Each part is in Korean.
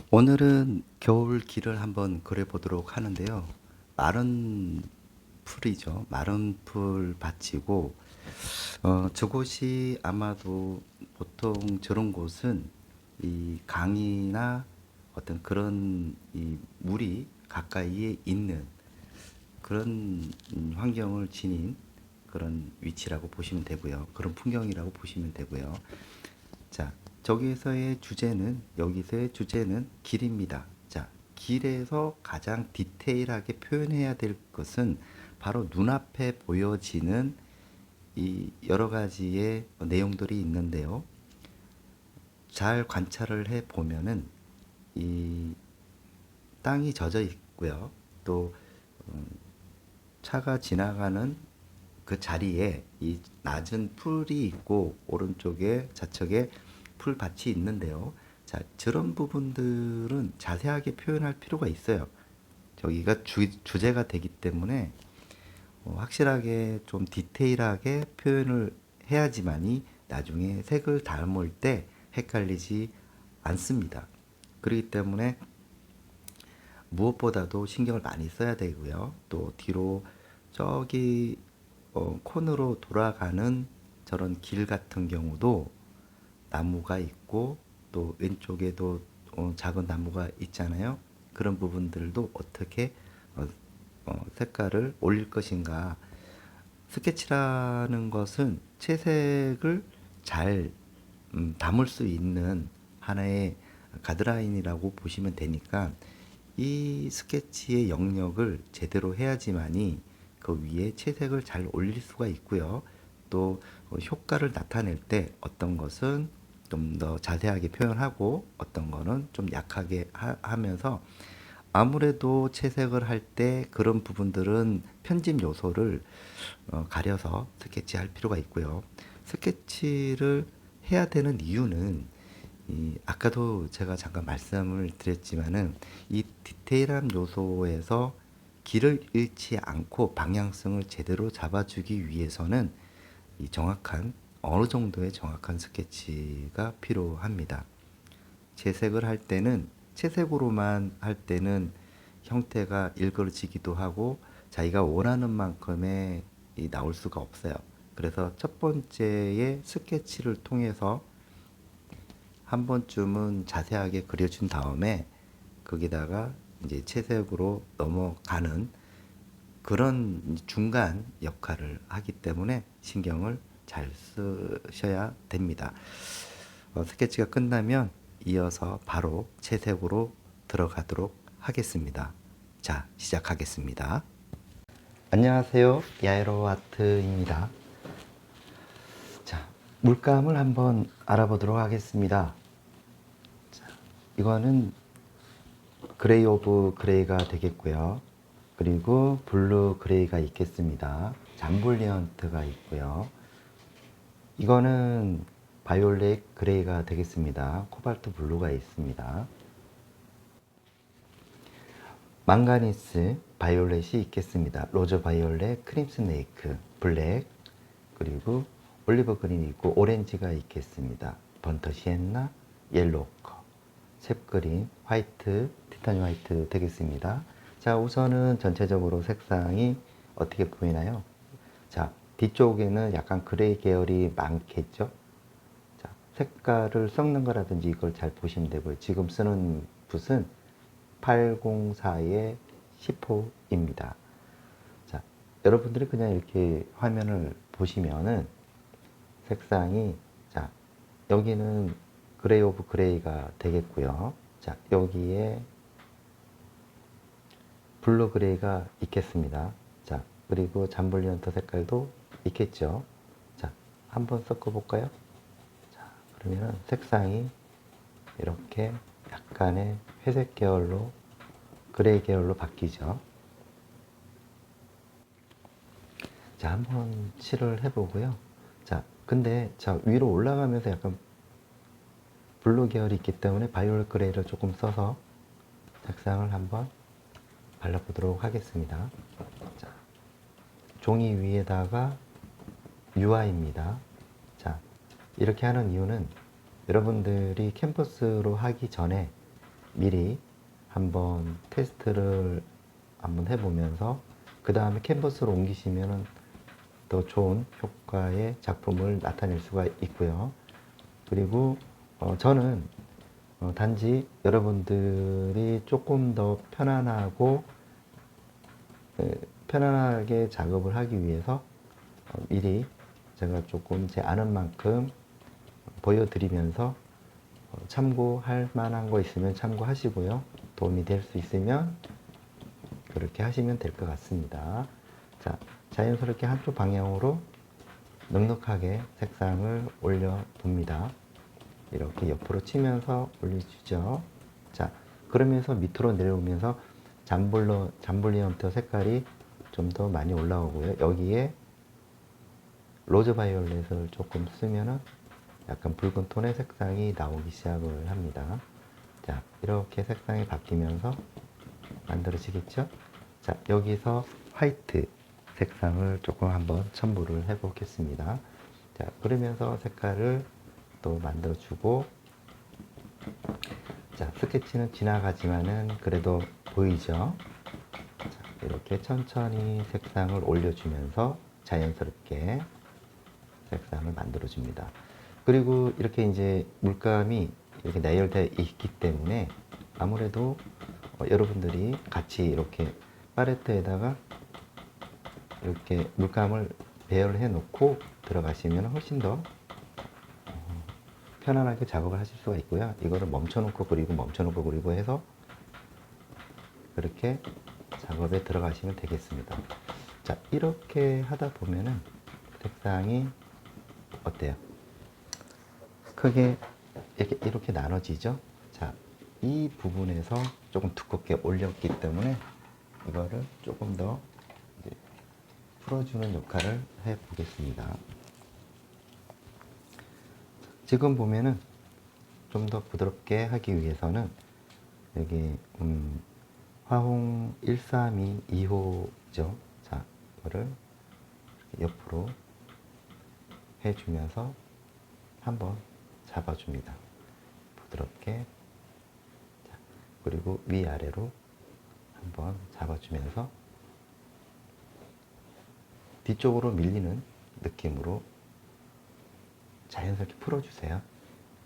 오늘은 겨울 길을 한번 그려보도록 하는데요. 마른 풀이죠. 마른 풀 밭이고, 저곳이 아마도 보통 저런 곳은 이 강이나 어떤 그런 이 물이 가까이에 있는 그런 환경을 지닌 그런 위치라고 보시면 되고요. 그런 풍경이라고 보시면 되고요. 자, 여기서의 주제는 길입니다. 자, 길에서 가장 디테일하게 표현해야 될 것은 바로 눈앞에 보여지는 이 여러 가지의 내용들이 있는데요. 잘 관찰을 해 보면은 이 땅이 젖어 있고요. 또 차가 지나가는 그 자리에 이 낮은 풀이 있고 오른쪽에 좌측에 풀밭이 있는데요. 자, 저런 부분들은 자세하게 표현할 필요가 있어요. 저기가 주제가 되기 때문에 확실하게 좀 디테일하게 표현을 해야지만이 나중에 색을 담을 때 헷갈리지 않습니다. 그렇기 때문에 무엇보다도 신경을 많이 써야 되고요. 또 뒤로 저기 콘으로 돌아가는 저런 길 같은 경우도 나무가 있고 또 왼쪽에도 작은 나무가 있잖아요. 그런 부분들도 어떻게 색깔을 올릴 것인가. 스케치라는 것은 채색을 잘 담을 수 있는 하나의 가드라인이라고 보시면 되니까 이 스케치의 영역을 제대로 해야지만이 그 위에 채색을 잘 올릴 수가 있고요. 또 효과를 나타낼 때 어떤 것은 좀 더 자세하게 표현하고 어떤 거는 좀 약하게 하면서 아무래도 채색을 할 때 그런 부분들은 편집 요소를 가려서 스케치할 필요가 있고요. 스케치를 해야 되는 이유는 아까도 제가 잠깐 말씀을 드렸지만은 이 디테일한 요소에서 길을 잃지 않고 방향성을 제대로 잡아주기 위해서는 이 정확한 어느 정도의 정확한 스케치가 필요합니다. 채색을 할 때는 채색으로만 할 때는 형태가 일그러지기도 하고 자기가 원하는 만큼의 나올 수가 없어요. 그래서 첫 번째의 스케치를 통해서 한 번쯤은 자세하게 그려준 다음에 거기다가 이제 채색으로 넘어가는 그런 중간 역할을 하기 때문에 신경을 잘 쓰셔야 됩니다. 스케치가 끝나면 이어서 바로 채색으로 들어가도록 하겠습니다. 자, 시작하겠습니다. 안녕하세요. 야에로 아트입니다. 자, 물감을 한번 알아보도록 하겠습니다. 자, 이거는 그레이 오브 그레이가 되겠고요. 그리고 블루 그레이가 있겠습니다. 잠블리언트가 있고요. 이거는 바이올렛 그레이가 되겠습니다. 코발트 블루가 있습니다. 망가니스 바이올렛이 있겠습니다. 로즈 바이올렛, 크림슨 레이크, 블랙, 그리고 올리브 그린이 있고 오렌지가 있겠습니다. 번터 시엔나, 옐로우커, 셉그린, 화이트, 티타늄 화이트 되겠습니다. 자, 우선은 전체적으로 색상이 어떻게 보이나요? 자, 뒤쪽에는 약간 그레이 계열이 많겠죠? 자, 색깔을 섞는 거라든지 이걸 잘 보시면 되고요. 지금 쓰는 붓은 804의 10호입니다. 자, 여러분들이 그냥 이렇게 화면을 보시면은 색상이, 자, 여기는 그레이 오브 그레이가 되겠고요. 자, 여기에 블루 그레이가 있겠습니다. 자, 그리고 잠블리언트 색깔도 있겠죠. 자, 한번 섞어 볼까요? 자, 그러면은 색상이 이렇게 약간의 회색 계열로 그레이 계열로 바뀌죠. 자, 한번 칠을 해보고요. 자, 근데 자, 위로 올라가면서 약간 블루 계열이 있기 때문에 바이올렛 그레이를 조금 써서 색상을 한번 발라보도록 하겠습니다. 자, 종이 위에다가 UI입니다. 자, 이렇게 하는 이유는 여러분들이 캔버스로 하기 전에 미리 한번 테스트를 한번 해보면서 그 다음에 캔버스로 옮기시면 더 좋은 효과의 작품을 나타낼 수가 있고요. 그리고 저는 단지 여러분들이 조금 더 편안하고 편안하게 작업을 하기 위해서 미리 제가 조금 제 아는 만큼 보여드리면서 참고할 만한 거 있으면 참고하시고요. 도움이 될 수 있으면 그렇게 하시면 될 것 같습니다. 자, 자연스럽게 한쪽 방향으로 넉넉하게 색상을 올려봅니다. 이렇게 옆으로 치면서 올려주죠. 자, 그러면서 밑으로 내려오면서 잠블리언트 색깔이 좀 더 많이 올라오고요. 여기에 로즈 바이올렛을 조금 쓰면은 약간 붉은 톤의 색상이 나오기 시작을 합니다. 자, 이렇게 색상이 바뀌면서 만들어지겠죠? 자, 여기서 화이트 색상을 조금 한번 첨부를 해 보겠습니다. 자, 그러면서 색깔을 또 만들어주고, 자, 스케치는 지나가지만은 그래도 보이죠? 자, 이렇게 천천히 색상을 올려주면서 자연스럽게 색상을 만들어줍니다. 그리고 이렇게 이제 물감이 이렇게 나열되어 있기 때문에 아무래도 여러분들이 같이 이렇게 팔레트에다가 이렇게 물감을 배열을 해 놓고 들어가시면 훨씬 더 편안하게 작업을 하실 수가 있고요. 이거를 멈춰놓고 그리고 멈춰놓고 그리고 해서 그렇게 작업에 들어가시면 되겠습니다. 자, 이렇게 하다 보면은 색상이 어때요? 크게 이렇게 나눠지죠? 자, 이 부분에서 조금 두껍게 올렸기 때문에 이거를 조금 더 풀어주는 역할을 해 보겠습니다. 지금 보면은 좀 더 부드럽게 하기 위해서는 여기 화홍 132 2호죠. 자, 이거를 옆으로 해주면서 한번 잡아줍니다. 부드럽게. 자, 그리고 위아래로 한번 잡아주면서 뒤쪽으로 밀리는 느낌으로 자연스럽게 풀어주세요.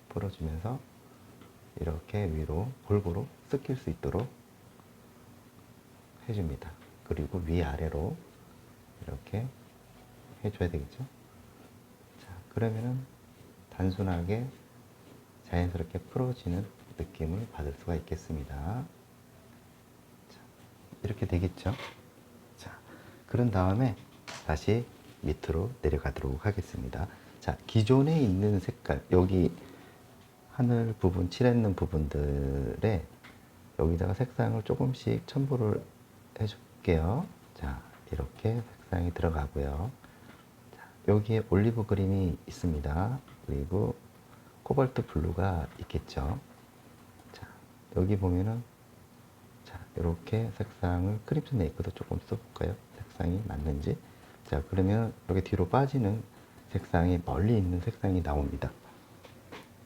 풀어주면서 이렇게 위로 골고루 섞일 수 있도록 해줍니다. 그리고 위아래로 이렇게 해줘야 되겠죠. 자, 그러면은 단순하게 자연스럽게 풀어지는 느낌을 받을 수가 있겠습니다. 자, 이렇게 되겠죠. 자, 그런 다음에 다시 밑으로 내려가도록 하겠습니다. 자, 기존에 있는 색깔, 여기 하늘 부분, 칠했는 부분들에 여기다가 색상을 조금씩 첨부를 해줄게요. 자, 이렇게 색상이 들어가고요. 자, 여기에 올리브 그린이 있습니다. 그리고 코발트 블루가 있겠죠. 자, 여기 보면은 자, 이렇게 색상을 크림슨 네이크도 조금 써볼까요? 색상이 맞는지. 자, 그러면 여기 뒤로 빠지는 색상이 멀리 있는 색상이 나옵니다.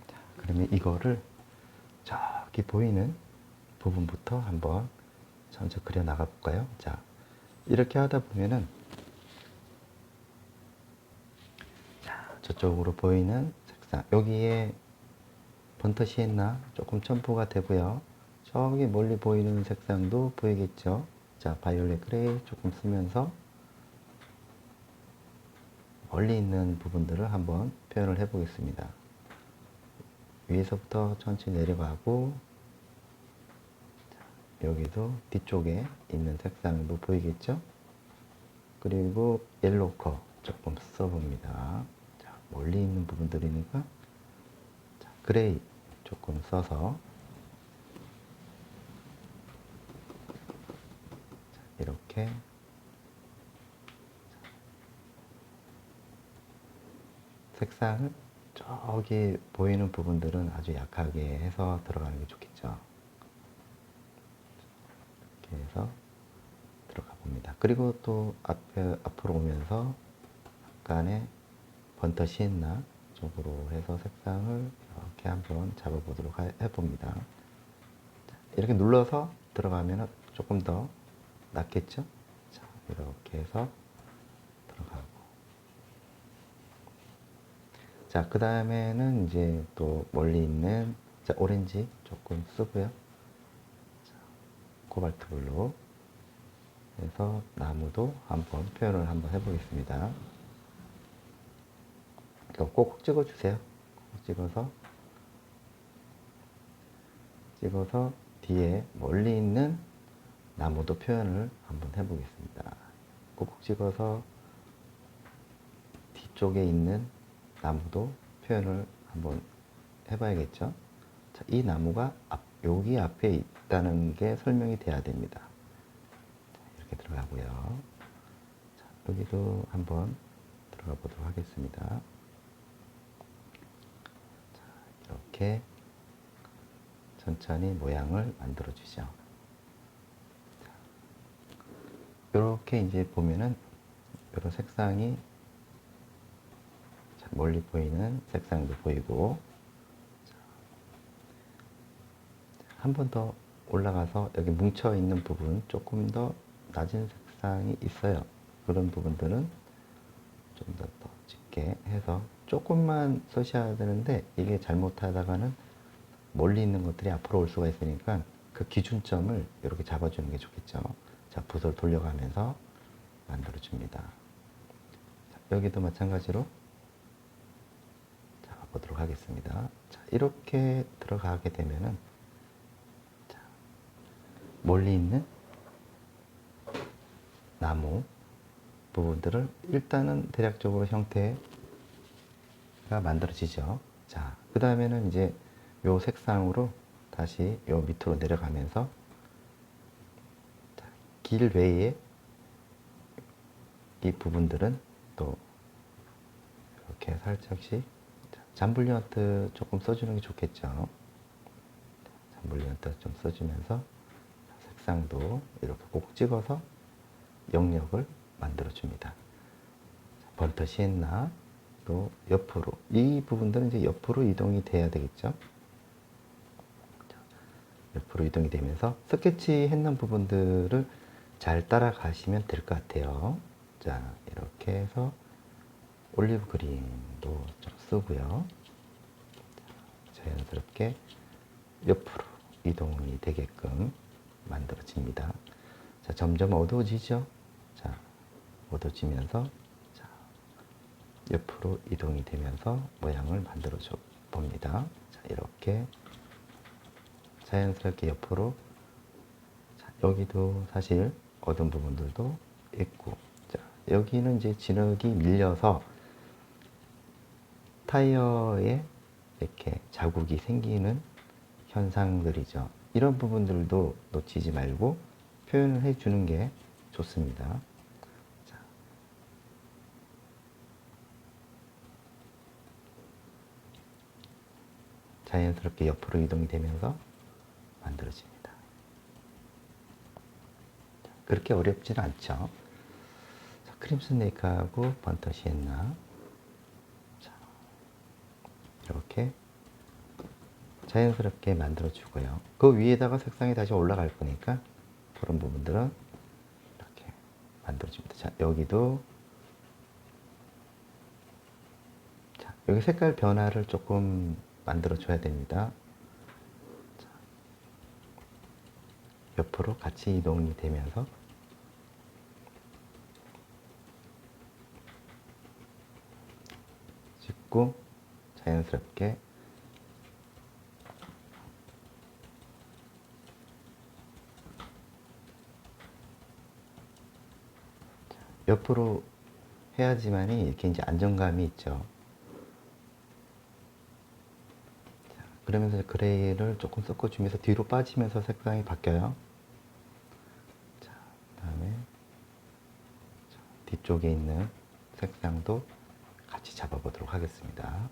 자, 그러면 이거를 저기 보이는 부분부터 한번 천천히 그려 나가 볼까요? 자, 이렇게 하다 보면은 자, 저쪽으로 보이는 색상 여기에 번터 시엔나 조금 첨부가 되고요. 저기 멀리 보이는 색상도 보이겠죠? 자, 바이올렛 그레이 조금 쓰면서 멀리 있는 부분들을 한번 표현을 해 보겠습니다. 위에서부터 천천히 내려가고 여기도 뒤쪽에 있는 색상도 보이겠죠? 그리고 옐로우 컬 조금 써봅니다. 자, 멀리 있는 부분들이니까 자, 그레이 조금 써서 자, 이렇게 색상을 저기 보이는 부분들은 아주 약하게 해서 들어가는 게 좋겠죠. 이렇게 해서 들어가 봅니다. 그리고 또 앞으로 오면서 약간의 번터 시엔나 쪽으로 해서 색상을 이렇게 한번 잡아보도록 해봅니다. 이렇게 눌러서 들어가면 조금 더 낫겠죠? 자, 이렇게 해서 들어가고. 자, 그 다음에는 이제 또 멀리 있는 자, 오렌지 조금 쓰고요. 자, 코발트 블루 해서 나무도 한번 표현을 한번 해보겠습니다. 꼭 찍어주세요. 꼭 찍어서 뒤에 멀리 있는 나무도 표현을 한번 해보겠습니다. 꼭 찍어서 뒤쪽에 있는 나무도 표현을 한번 해봐야겠죠. 자, 이 나무가 여기 앞에 있다는 게 설명이 돼야 됩니다. 자, 이렇게 들어가고요. 자, 여기도 한번 들어가 보도록 하겠습니다. 자, 이렇게 천천히 모양을 만들어 주죠. 이렇게 이제 보면은 이런 색상이 멀리 보이는 색상도 보이고, 한 번 더 올라가서 여기 뭉쳐 있는 부분 조금 더 낮은 색상이 있어요. 그런 부분들은 좀 더 짙게 해서 조금만 써셔야 되는데, 이게 잘못하다가는 멀리 있는 것들이 앞으로 올 수가 있으니까 그 기준점을 이렇게 잡아주는 게 좋겠죠. 자, 붓을 돌려가면서 만들어줍니다. 자, 여기도 마찬가지로 보도록 하겠습니다. 자, 이렇게 들어가게 되면은 자, 멀리 있는 나무 부분들을 일단은 대략적으로 형태가 만들어지죠. 자, 그 다음에는 이제 요 색상으로 다시 요 밑으로 내려가면서 자, 길 외에 이 부분들은 또 이렇게 살짝씩 잠블리언트 조금 써주는 게 좋겠죠. 잠블리언트 좀 써주면서 색상도 이렇게 꼭 찍어서 영역을 만들어 줍니다. 번터 시엔나 또 옆으로, 이 부분들은 이제 옆으로 이동이 돼야 되겠죠. 옆으로 이동이 되면서 스케치 했는 부분들을 잘 따라가시면 될 것 같아요. 자, 이렇게 해서 올리브 그린도 좀 쓰고요. 자연스럽게 옆으로 이동이 되게끔 만들어집니다. 자, 점점 어두워지죠? 자, 어두워지면서 자, 옆으로 이동이 되면서 모양을 만들어 줘 봅니다. 자, 이렇게 자연스럽게 옆으로. 자, 여기도 사실 어두운 부분들도 있고, 자, 여기는 이제 진흙이 밀려서 타이어에 이렇게 자국이 생기는 현상들이죠. 이런 부분들도 놓치지 말고 표현을 해주는 게 좋습니다. 자, 자연스럽게 옆으로 이동이 되면서 만들어집니다. 자, 그렇게 어렵지는 않죠. 자, 크림슨 레이크하고 번터 시엔나 이렇게 자연스럽게 만들어 주고요. 그 위에다가 색상이 다시 올라갈 거니까 그런 부분들은 이렇게 만들어 줍니다. 자, 여기도 자, 여기 색깔 변화를 조금 만들어 줘야 됩니다. 자, 옆으로 같이 이동이 되면서 찍고 자연스럽게 옆으로 해야지만이 이렇게 이제 안정감이 있죠. 자, 그러면서 그레이를 조금 섞어주면서 뒤로 빠지면서 색상이 바뀌어요. 자, 그다음에 뒤쪽에 있는 색상도 같이 잡아보도록 하겠습니다.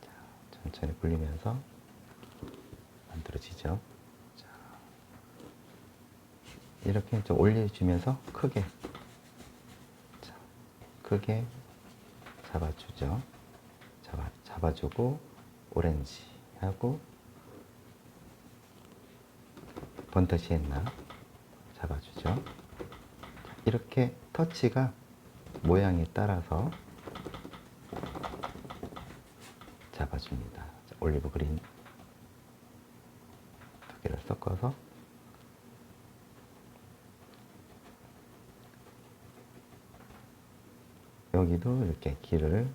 자, 천천히 굴리면서 만들어지죠. 자, 이렇게 좀 올려주면서 크게, 자, 크게 잡아주죠. 잡아주고 오렌지하고 번터 시엔나 잡아주죠. 자, 이렇게 터치가 모양에 따라서 잡아줍니다. 자, 올리브 그린 두 개를 섞어서 여기도 이렇게 길을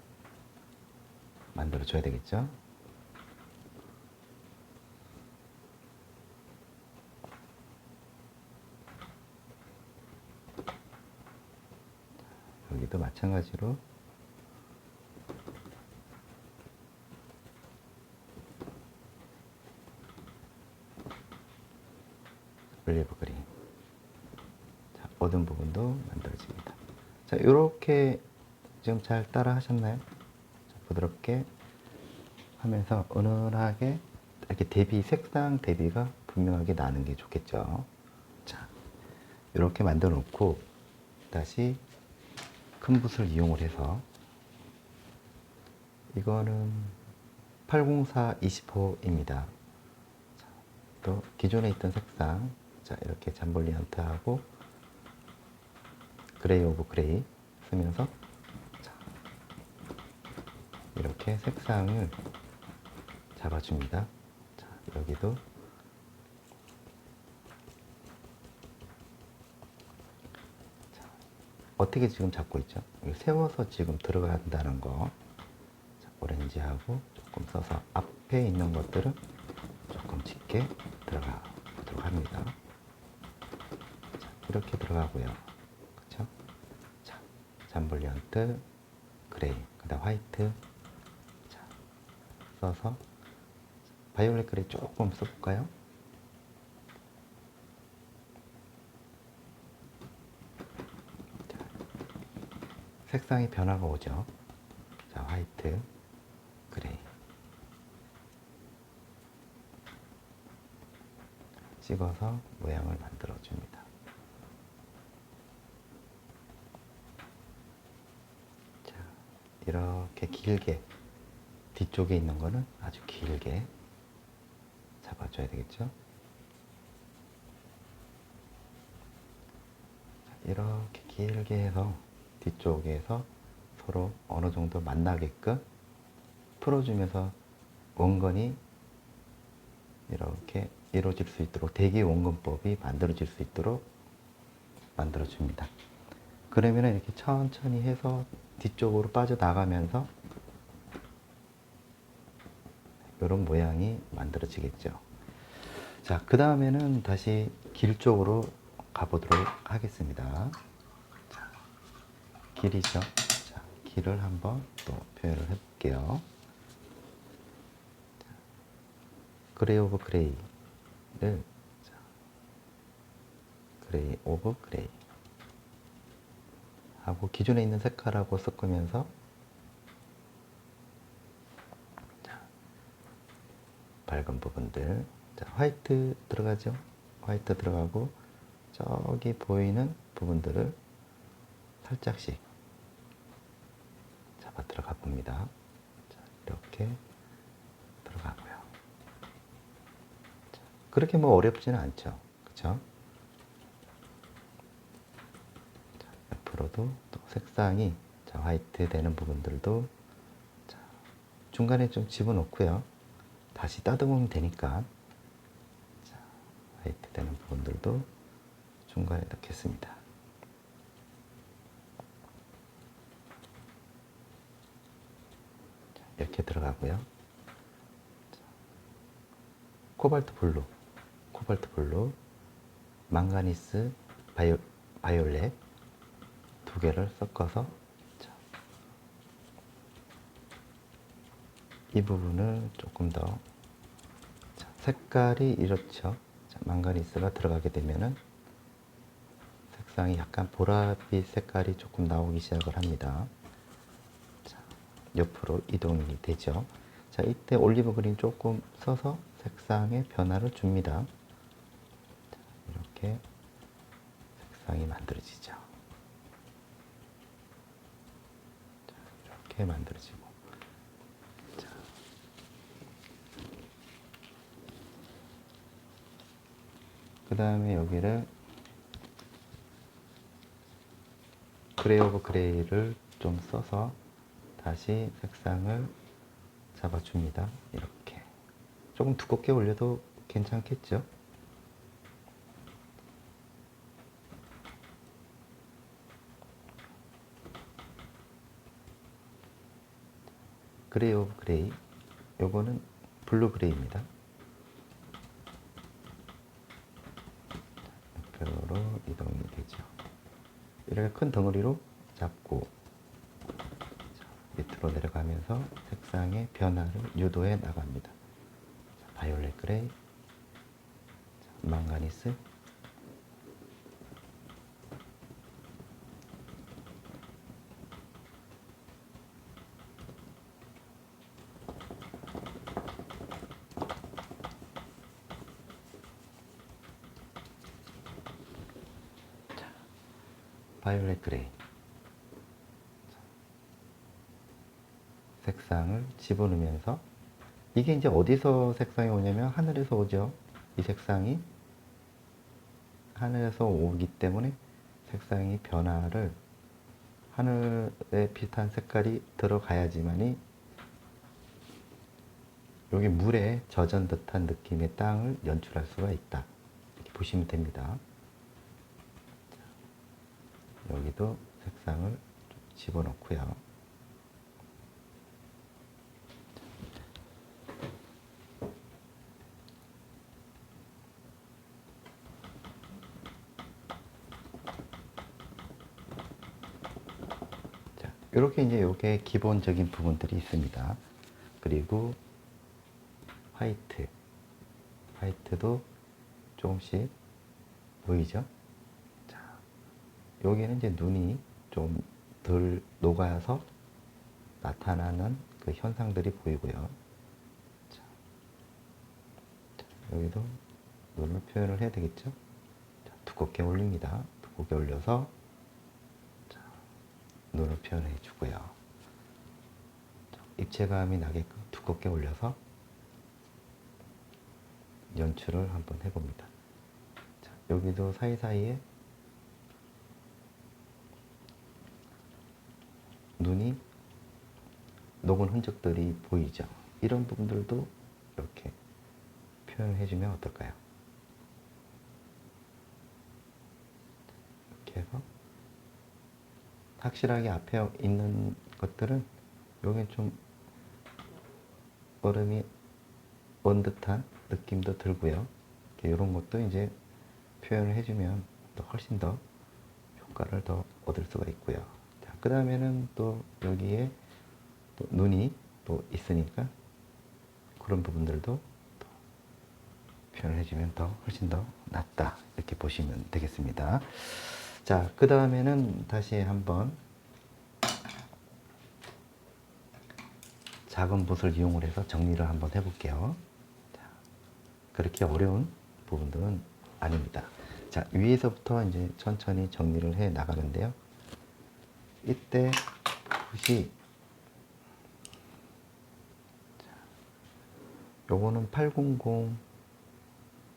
만들어 줘야 되겠죠. 여기도 마찬가지로 올리브 그린, 자, 어두운 부분도 만들어집니다. 자, 이렇게 지금 잘 따라 하셨나요? 자, 부드럽게 하면서 은은하게 이렇게 대비, 색상 대비가 분명하게 나는 게 좋겠죠. 자, 이렇게 만들어 놓고 다시 큰 붓을 이용을 해서, 이거는 804-20호입니다. 또 기존에 있던 색상, 자, 이렇게 잠볼리언트하고 그레이 오브 그레이 쓰면서, 자, 이렇게 색상을 잡아줍니다. 자, 여기도 자, 어떻게 지금 잡고 있죠? 여기 세워서 지금 들어간다는 거. 자, 오렌지하고 조금 써서 앞에 있는 것들은 조금 짙게 들어가 보도록 합니다. 자, 이렇게 들어가고요. 그렇죠? 자, 잠볼리언트, 그레이, 그다음 화이트, 자, 써서 바이올렛 그레이 조금 써볼까요? 자, 색상의 변화가 오죠. 자, 화이트, 그레이 찍어서 모양을 만들어 줍니다. 자, 이렇게 길게 뒤쪽에 있는 거는 아주 길게 잡아줘야 되겠죠. 자, 이렇게 길게 해서 뒤쪽에서 서로 어느 정도 만나게끔 풀어주면서 원건이 이렇게 이루어질 수 있도록, 대기 원근법이 만들어질 수 있도록 만들어줍니다. 그러면 이렇게 천천히 해서 뒤쪽으로 빠져나가면서 이런 모양이 만들어지겠죠. 자, 그 다음에는 다시 길 쪽으로 가보도록 하겠습니다. 자, 길이죠. 자, 길을 한번 또 표현을 해볼게요. 자, 그레이 오브 그레이를, 자, 그레이 오브 그레이 하고 기존에 있는 색깔하고 섞으면서, 자, 밝은 부분들, 자, 화이트 들어가죠. 화이트 들어가고 저기 보이는 부분들을 살짝씩 잡아 들어가 봅니다. 자, 이렇게 들어가고요. 자, 그렇게 뭐 어렵지는 않죠. 그쵸? 자, 옆으로도 또 색상이, 자, 화이트 되는 부분들도, 자, 중간에 좀 집어넣고요. 다시 따듬으면 되니까. 자, 화이트 되는 부분들도 중간에 넣겠습니다. 자, 이렇게 들어가고요. 자, 코발트 블루, 망가니스, 바이올렛 두 개를 섞어서, 자, 이 부분을 조금 더, 자, 색깔이 이렇죠. 자, 망가니스가 들어가게 되면은 색상이 약간 보랏빛 색깔이 조금 나오기 시작을 합니다. 자, 옆으로 이동이 되죠. 자, 이때 올리브 그린 조금 써서 색상의 변화를 줍니다. 자, 이렇게 색상이 만들어지죠. 자, 이렇게 만들어지고, 자, 그 다음에 여기를 그레이 오브 그레이를 좀 써서 다시 색상을 잡아줍니다. 이렇게 조금 두껍게 올려도 괜찮겠죠? 그레이 오브 그레이, 요거는 블루 그레이입니다. 벽으로 이동이 되죠. 이렇게 큰 덩어리로 잡고 밑으로 내려가면서 색상의 변화를 유도해 나갑니다. 바이올렛 그레이, 망가니스, 바이올렛 그레이. 색상을 집어넣으면서, 이게 이제 어디서 색상이 오냐면 하늘에서 오죠. 이 색상이 하늘에서 오기 때문에 색상이 변화를, 하늘에 비슷한 색깔이 들어가야지만이 여기 물에 젖은 듯한 느낌의 땅을 연출할 수가 있다. 이렇게 보시면 됩니다. 여기도 색상을 좀 집어넣고요. 자, 이렇게 이제 요게 기본적인 부분들이 있습니다. 그리고 화이트도 조금씩 보이죠? 자, 여기는 이제 눈이 좀 덜 녹아서 나타나는 그 현상들이 보이고요. 자, 여기도 눈을 표현을 해야 되겠죠? 자, 두껍게 올립니다. 두껍게 올려서 자, 눈을 표현해 주고요. 자, 입체감이 나게끔 두껍게 올려서 연출을 한번 해봅니다. 자, 여기도 사이사이에 눈이 녹은 흔적들이 보이죠. 이런 부분들도 이렇게 표현해주면 어떨까요? 이렇게 해서 확실하게 앞에 있는 것들은 여기 좀 얼음이 언 듯한 느낌도 들고요. 이런 것도 이제 표현을 해주면 또 훨씬 더 효과를 더 얻을 수가 있고요. 자, 그 다음에는 또 여기에 또 눈이 또 있으니까 그런 부분들도 또 표현을 해주면 더 훨씬 더 낫다. 이렇게 보시면 되겠습니다. 자, 그 다음에는 다시 한번 작은 붓을 이용을 해서 정리를 한번 해볼게요. 자, 그렇게 어려운 부분들은 아닙니다. 자, 위에서부터 이제 천천히 정리를 해 나가는데요. 이때 붓이, 요거는 800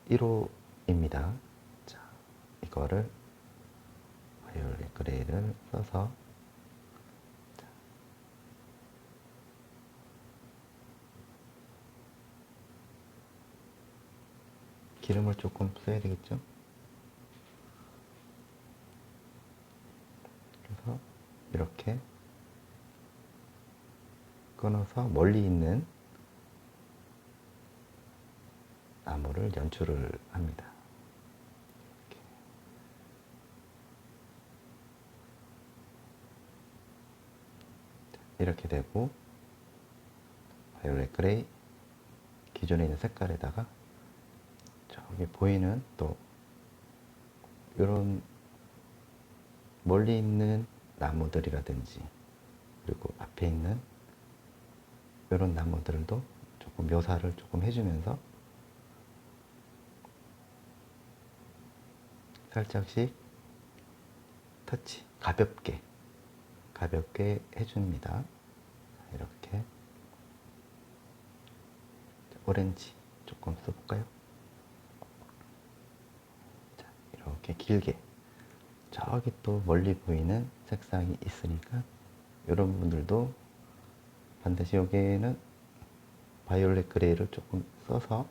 1호입니다. 자, 이거를 바이올렛 그레이를 써서 기름을 조금 써야 되겠죠? 그래서 이렇게 끊어서 멀리 있는 나무를 연출을 합니다. 이렇게 되고, 바이올렛 그레이 기존에 있는 색깔에다가 저기 보이는 또 이런 멀리 있는 나무들이라든지, 그리고 앞에 있는 이런 나무들도 조금 묘사를 조금 해주면서 살짝씩 터치, 가볍게 해줍니다. 이렇게 오렌지 조금 써볼까요? 이렇게 길게 저기 또 멀리 보이는 색상이 있으니까 이런 부분들도 반드시 여기에는 바이올렛 그레이를 조금 써서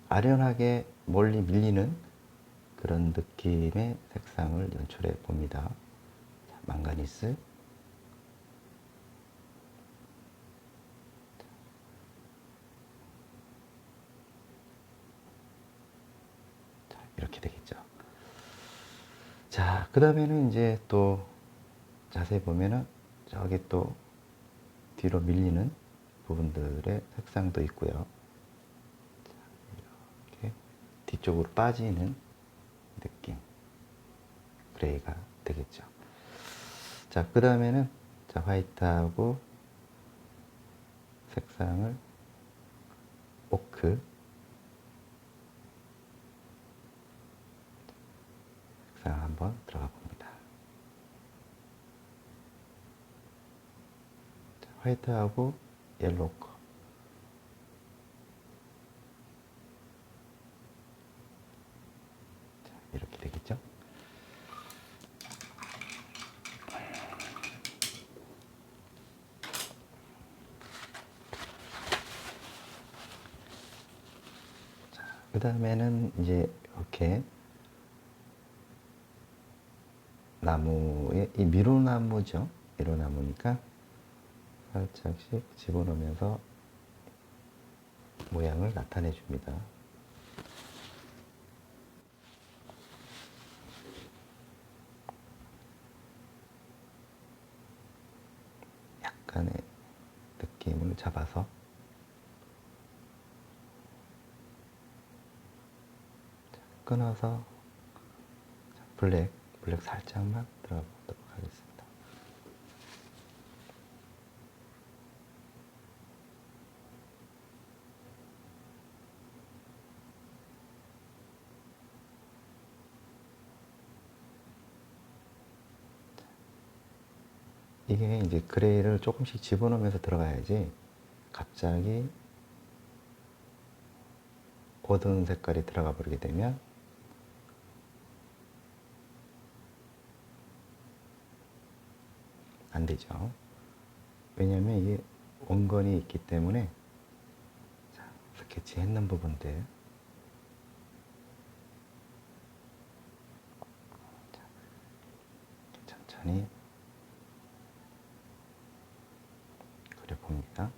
아련하게 멀리 밀리는 그런 느낌의 색상을 연출해 봅니다. 자, 망가니스. 자, 이렇게 되겠죠. 자, 그 다음에는 이제 또 자세히 보면은 저기 또 뒤로 밀리는 부분들의 색상도 있고요. 자, 이렇게 뒤쪽으로 빠지는 느낌. 그레이가 되겠죠. 자, 그 다음에는 자, 화이트하고 색상을 오크 색상 한번 들어가 봅니다. 자, 화이트하고 옐로우 컬. 자, 이렇게 되겠죠. 그 다음에는 이제 이렇게 나무에 이 미로나무죠. 미로나무니까 살짝씩 집어넣으면서 모양을 나타내 줍니다. 약간의 느낌을 잡아서 끊어서 블랙 살짝만 들어가 보도록 하겠습니다. 이게 이제 그레이를 조금씩 집어넣으면서 들어가야지 갑자기 어두운 색깔이 들어가 버리게 되면 안 되죠. 왜냐하면 이게 원건이 있기 때문에. 자, 스케치 했는 부분들 자, 천천히 그려봅니다.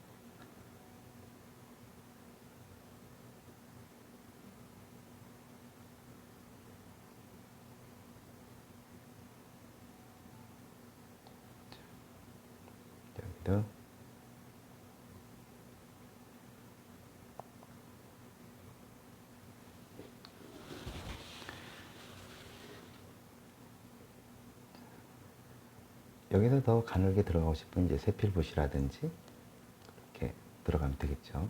여기도 여기서 더 가늘게 들어가고 싶으면 이제 세필붓이라든지 이렇게 들어가면 되겠죠.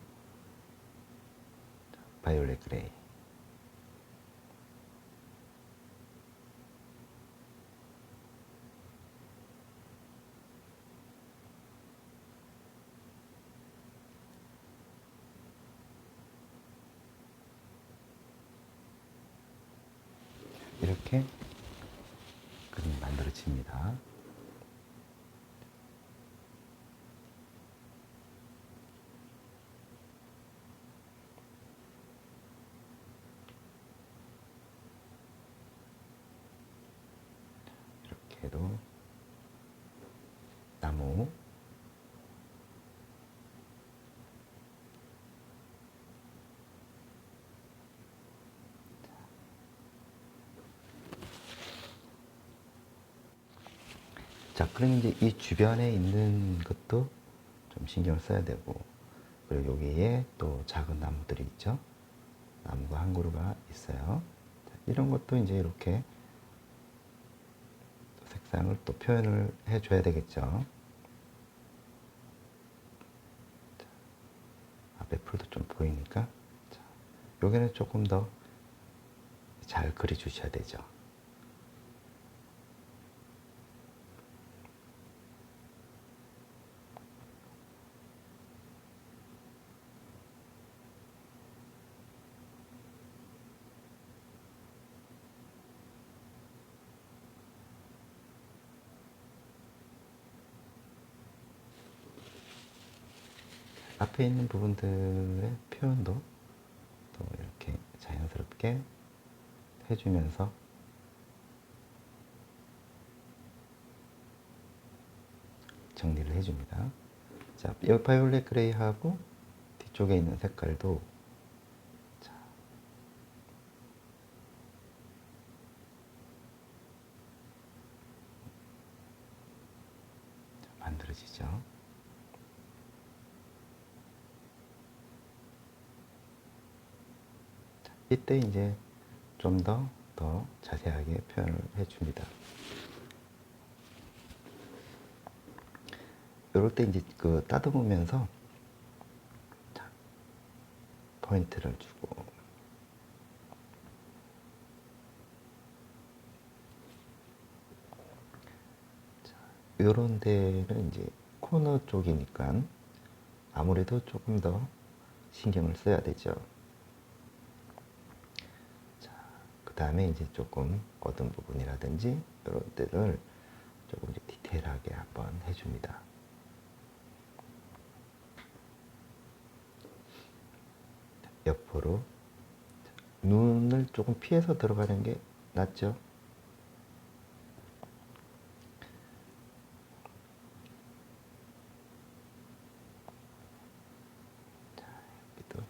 바이올렛 그레이. 이렇게 그림이 만들어집니다. 이렇게도 나무 자, 그럼 이제 이 주변에 있는 것도 좀 신경을 써야 되고, 그리고 여기에 또 작은 나무들이 있죠. 나무가 한 그루가 있어요. 자, 이런 것도 이제 이렇게 색상을 또 표현을 해줘야 되겠죠. 자, 앞에 풀도 좀 보이니까. 자, 여기는 조금 더 잘 그려주셔야 되죠. 앞에 있는 부분들의 표현도 또 이렇게 자연스럽게 해주면서 정리를 해줍니다. 자, 여기 바이올렛 그레이하고 뒤쪽에 있는 색깔도 자, 만들어지죠. 자, 이때 이제 좀 더 자세하게 표현을 해줍니다. 이럴 때 이제 그 따듬으면서 자, 포인트를 주고 이런 데는 이제 코너 쪽이니까 아무래도 조금 더 신경을 써야 되죠. 자, 그 다음에 이제 조금 어두운 부분이라든지 이런 데를 조금 이제 디테일하게 한번 해줍니다. 옆으로 눈을 조금 피해서 들어가는 게 낫죠. 자, 여기도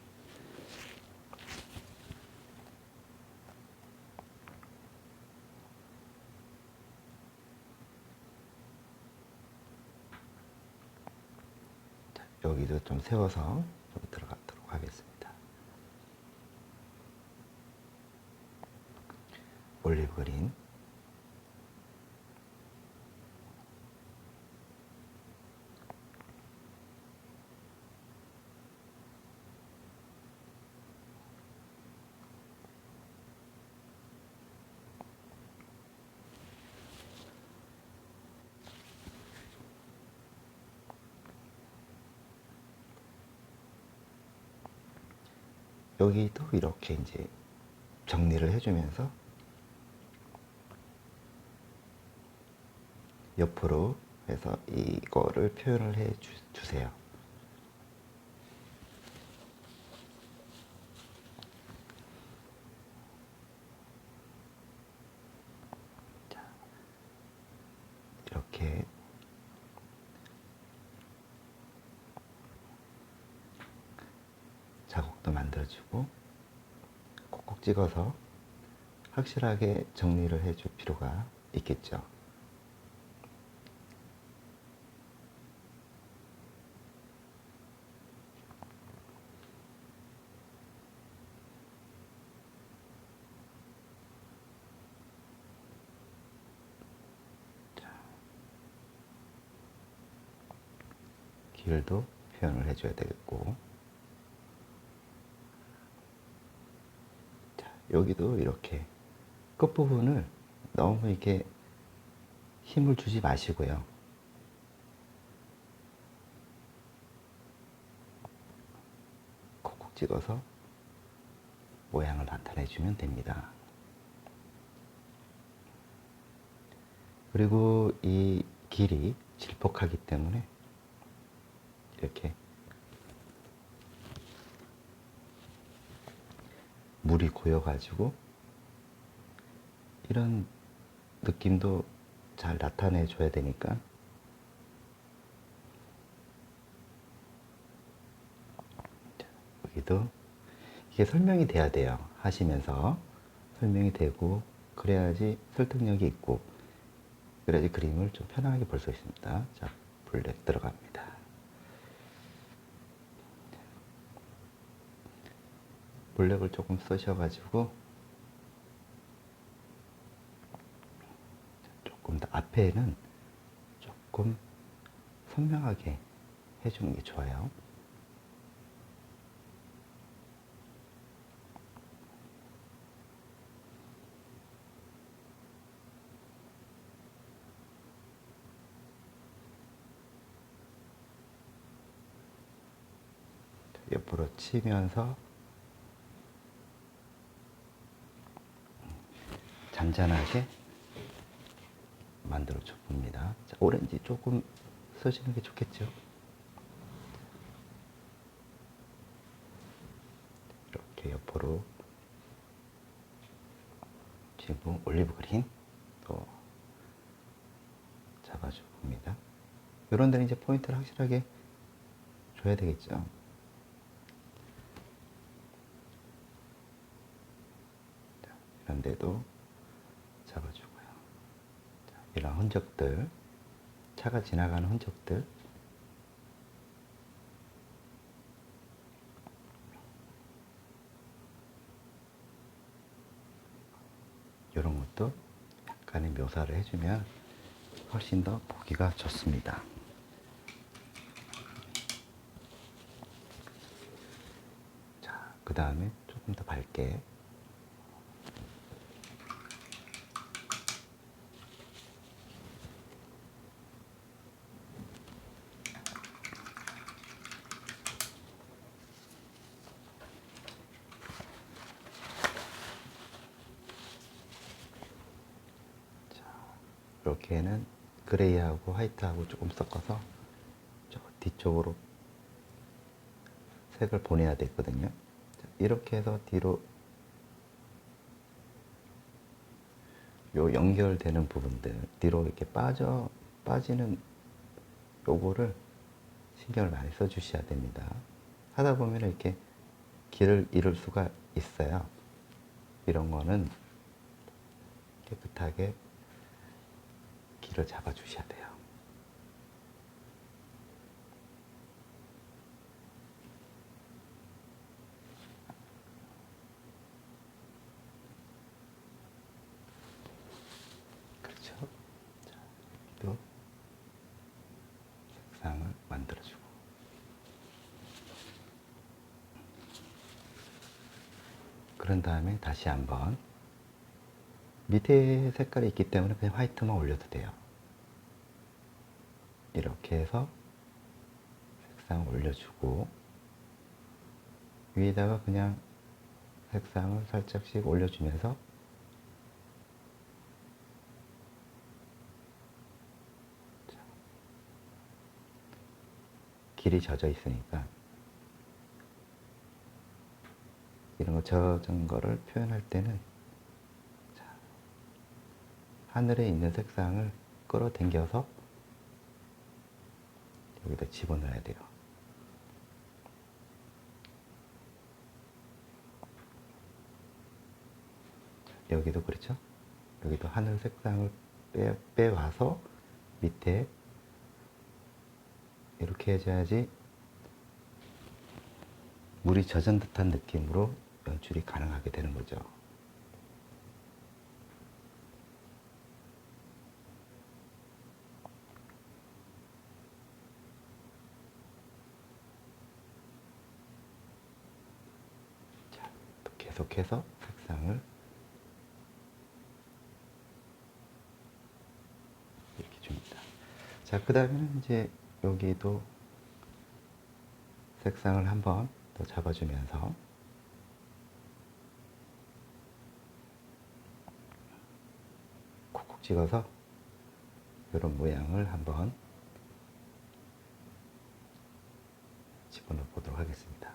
자, 여기도 좀 세워서 좀 들어가도록 하겠습니다. 올리브 그린 여기도 이렇게 이제 정리를 해주면서 옆으로 해서 이거를 표현을 해 주세요. 자, 이렇게 자국도 만들어주고 콕콕 찍어서 확실하게 정리를 해줄 필요가 있겠죠. 길도 표현을 해줘야 되겠고, 자, 여기도 이렇게 끝부분을 너무 이렇게 힘을 주지 마시고요. 콕콕 찍어서 모양을 나타내주면 됩니다. 그리고 이 길이 질퍽하기 때문에 이렇게 물이 고여가지고 이런 느낌도 잘 나타내 줘야 되니까 여기도 이게 설명이 돼야 돼요. 하시면서 설명이 되고 그래야지 설득력이 있고 그래야지 그림을 좀 편하게 볼 수 있습니다. 자, 블랙 들어갑니다. 블랙을 조금 쓰셔가지고 조금 더 앞에는 조금 선명하게 해주는 게 좋아요. 옆으로 치면서 잔잔하게 만들어 줘 봅니다. 자, 오렌지 조금 써주는 게 좋겠죠. 옆으로 지금 올리브 그린 또 잡아줄 겁니다. 이런 데는 이제 포인트를 확실하게 줘야 되겠죠. 이런 데도 잡아주고요. 이런 흔적들, 차가 지나가는 흔적들, 이런 것도 약간의 묘사를 해주면 훨씬 더 보기가 좋습니다. 자, 그 다음에 조금 더 밝게 이렇게는 그레이하고 화이트하고 조금 섞어서 저 뒤쪽으로 색을 보내야 되거든요. 이렇게 해서 뒤로 요 연결되는 부분들 뒤로 이렇게 빠지는 요거를 신경을 많이 써 주셔야 됩니다. 하다 보면 이렇게 길을 잃을 수가 있어요. 이런 거는 깨끗하게 길을 잡아 주셔야 돼요. 그렇죠? 자, 또 색상을 만들어주고 그런 다음에 다시 한번 밑에 색깔이 있기 때문에 그냥 화이트만 올려도 돼요. 이렇게 해서 색상을 올려주고 위에다가 그냥 색상을 살짝씩 올려주면서 길이 젖어 있으니까 이런 거 젖은 거를 표현할 때는 하늘에 있는 색상을 끌어당겨서 여기다 집어넣어야 돼요. 여기도 그렇죠? 여기도 하늘 색상을 빼와서 밑에 이렇게 해줘야지 물이 젖은 듯한 느낌으로 연출이 가능하게 되는 거죠. 자, 또 계속해서 색상을 이렇게 줍니다. 자, 그 다음에는 이제 여기도 색상을 한번 더 잡아주면서 콕콕 찍어서 이런 모양을 한번 집어넣어 보도록 하겠습니다.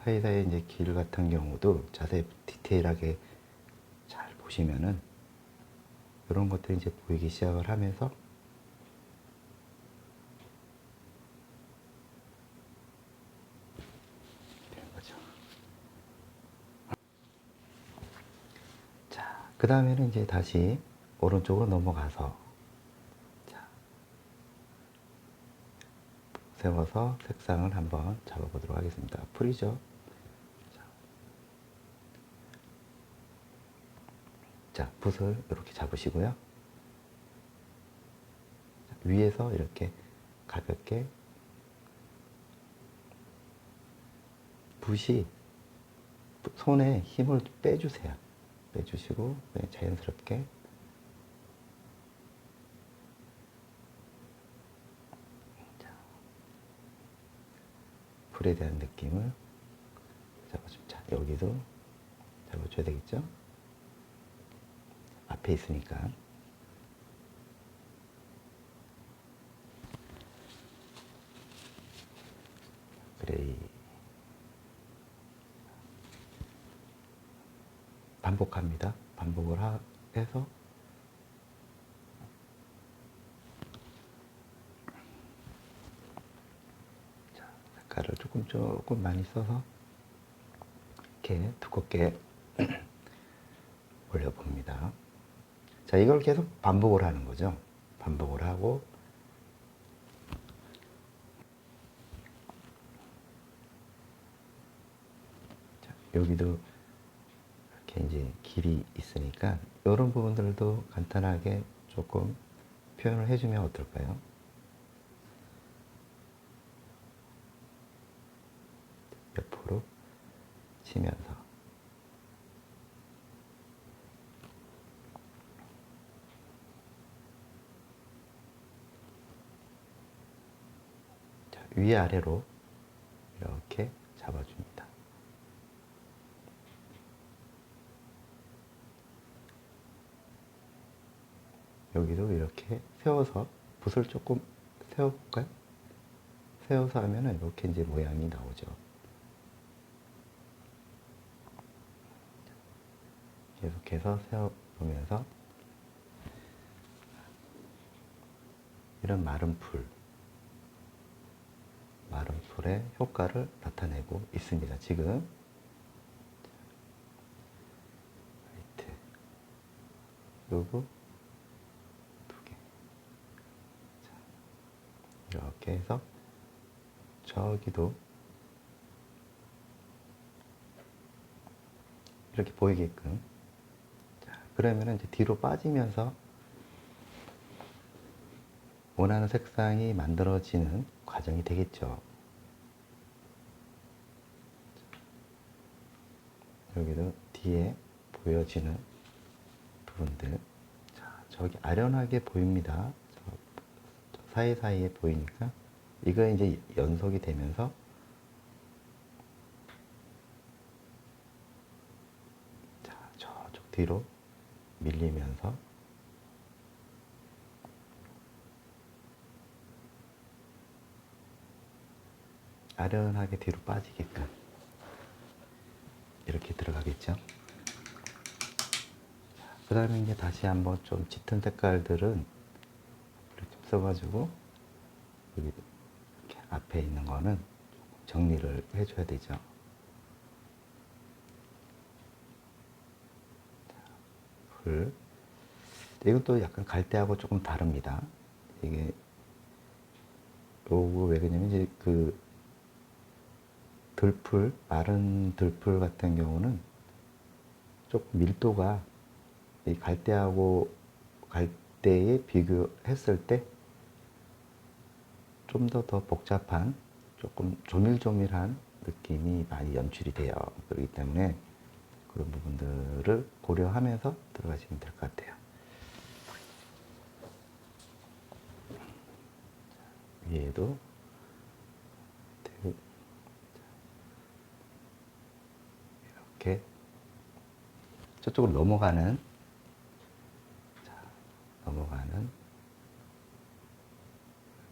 사이사이 이제 길 같은 경우도 자세히 디테일하게 잘 보시면은 이런 것들이 이제 보이기 시작을 하면서 되는 거죠. 자, 그 다음에는 이제 다시 오른쪽으로 넘어가서 자, 세워서 색상을 한번 잡아보도록 하겠습니다. 풀이죠. 자, 붓을 이렇게 잡으시고요. 위에서 이렇게 가볍게 붓이 손에 힘을 빼주세요. 빼주시고 그냥 자연스럽게 불에 대한 느낌을 잡아줍니다. 여기도 잡아줘야 되겠죠? 앞에 있으니까. 그레이. 반복합니다. 반복을 해서 자, 색깔을 조금 많이 써서 이렇게 두껍게 올려봅니다. 자, 이걸 계속 반복을 하는 거죠. 반복을 하고 자, 여기도 이렇게 이제 길이 있으니까 이런 부분들도 간단하게 조금 표현을 해주면 어떨까요? 옆으로 치면서 자, 위아래로 이렇게 잡아줍니다. 여기도 이렇게 세워서 붓을 조금 세워볼까요? 세워서 하면은 이렇게 이제 모양이 나오죠. 계속해서 세워보면서 이런 마른 풀의 효과를 나타내고 있습니다. 지금 화이트 그리고 두 개. 자, 이렇게 해서 저기도 이렇게 보이게끔. 자, 그러면은 이제 뒤로 빠지면서 원하는 색상이 만들어지는 과정이 되겠죠. 여기도 뒤에 보여지는 부분들. 자, 저기 아련하게 보입니다. 저 사이사이에 보이니까 이거 이제 연속이 되면서 자, 저쪽 뒤로 밀리면서 아련하게 뒤로 빠지게끔 이렇게 들어가겠죠. 그 다음에 이제 다시 한번 좀 짙은 색깔들은 이렇게 써가지고 여기 이렇게 앞에 있는 거는 정리를 해줘야 되죠. 불. 이건 또 약간 갈대하고 조금 다릅니다. 이게 요거 왜 그러냐면 이제 그 들풀, 마른 들풀 같은 경우는 조금 밀도가 이 갈대에 비교했을 때 좀 더 복잡한 조금 조밀조밀한 느낌이 많이 연출이 돼요. 그렇기 때문에 그런 부분들을 고려하면서 들어가시면 될 것 같아요. 위에도 이렇게 저쪽으로 넘어가는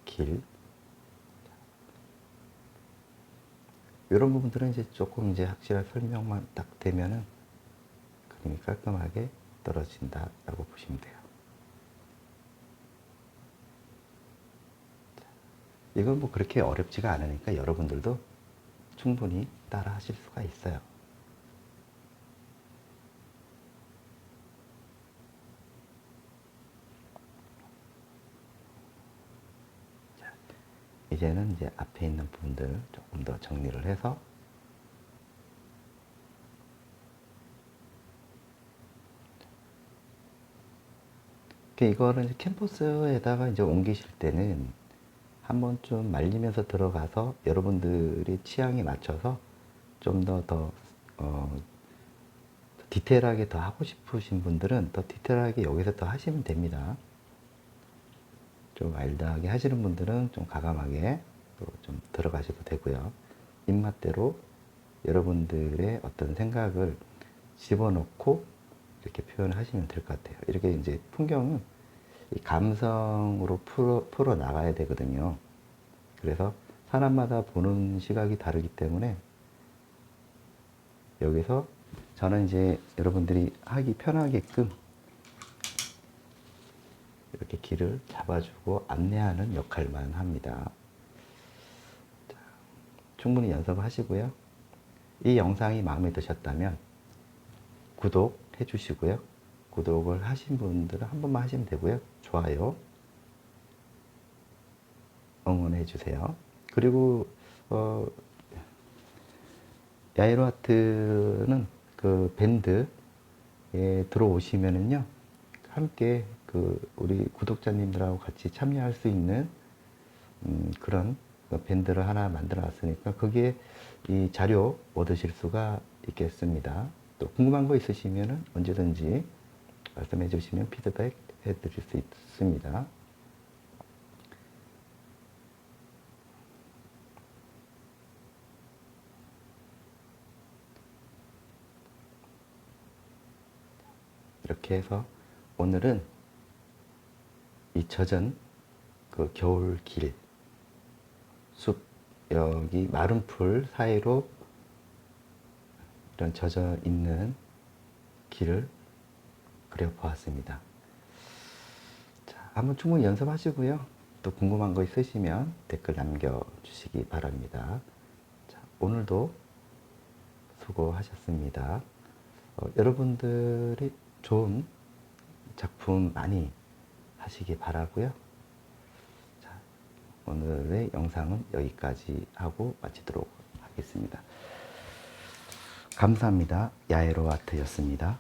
길. 이런 부분들은 이제 조금 이제 확실한 설명만 딱 되면은 그림이 깔끔하게 떨어진다라고 보시면 돼요. 이건 뭐 그렇게 어렵지가 않으니까 여러분들도 충분히 따라 하실 수가 있어요. 이제는 이제 앞에 있는 부분들 조금 더 정리를 해서 이거를 이제 캔버스에다가 이제 옮기실 때는 한 번쯤 말리면서 들어가서 여러분들이 취향에 맞춰서 좀 더 디테일하게 더 하고 싶으신 분들은 더 디테일하게 여기서 더 하시면 됩니다. 좀 와일드하게 하시는 분들은 좀 과감하게 또 좀 들어가셔도 되고요. 입맛대로 여러분들의 어떤 생각을 집어넣고 이렇게 표현을 하시면 될 것 같아요. 이렇게 이제 풍경은 이 감성으로 풀어 나가야 되거든요. 그래서 사람마다 보는 시각이 다르기 때문에 여기서 저는 이제 여러분들이 하기 편하게끔 이렇게 길을 잡아주고 안내하는 역할만 합니다. 자, 충분히 연습하시고요. 이 영상이 마음에 드셨다면 구독해 주시고요. 구독을 하신 분들은 한 번만 하시면 되고요. 좋아요 응원해 주세요. 그리고 야이로 아트는 그 밴드에 들어오시면은요, 함께 그 우리 구독자님들하고 같이 참여할 수 있는 그런 밴드를 하나 만들어 놨으니까 거기에 이 자료 얻으실 수가 있겠습니다. 또 궁금한 거 있으시면은 언제든지 말씀해 주시면 피드백 해 드릴 수 있습니다. 이렇게 해서 오늘은 이 젖은 그 겨울길 숲, 여기 마른 풀 사이로 이런 젖어 있는 길을 그려보았습니다. 자, 한번 충분히 연습하시고요. 또 궁금한 거 있으시면 댓글 남겨주시기 바랍니다. 자, 오늘도 수고하셨습니다. 여러분들이 좋은 작품 많이 하시기 바라고요. 자, 오늘의 영상은 여기까지 하고 마치도록 하겠습니다. 감사합니다. 야에로 아트였습니다.